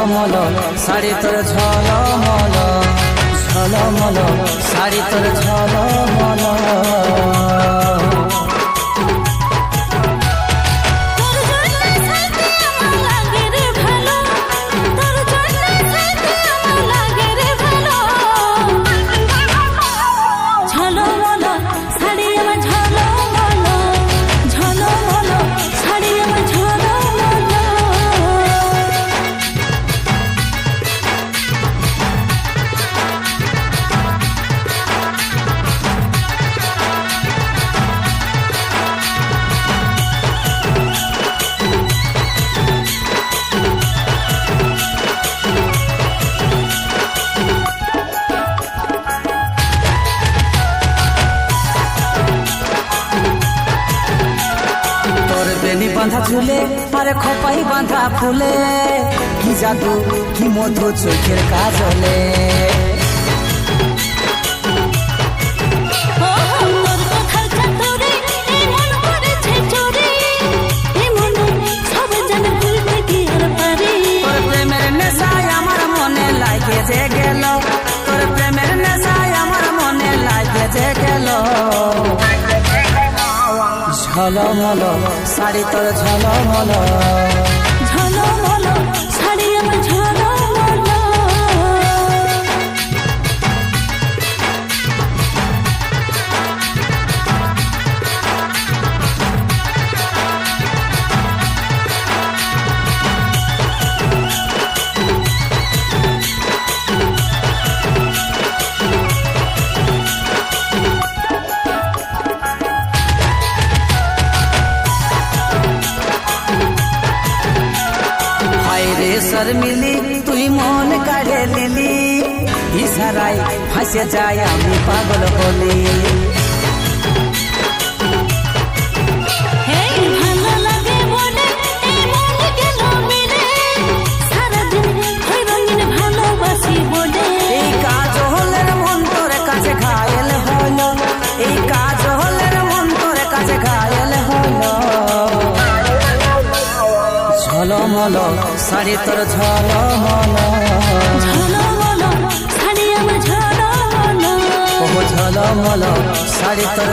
ঝলমল শাড়ি তোর ঝলমল ঝলমল শাড়ি তোর ঝলমল। বাঁধা চুলে আরে খোপাই বাঁধা ফুলে কি জাদু কি মধু চোখের কাজলে। প্রেমের নেশায় আমার মনে লাগে যে গেল, তোর প্রেমের নেশায় আমার মনে লাগে যে গেল। ঝলমল শাড়ি তোর ঝলমল ঝলমল শাড়ি আমার ঝলমল। শর্মিলি তুই মন কাড়ে লিলি, ইশারায় ফাঁসে যায় আমি পাগল হলি। এই কাজ হলের মন তোর কাছে ঘায়েল হলো, এই কাজ হলের মন তোর কাছে ঘায়েল হলো। ঝলমল শাড়ি তোর ঝলমল ঝলমল শাড়ি আমার ঝলমল। ঝলমল শাড়ি তোর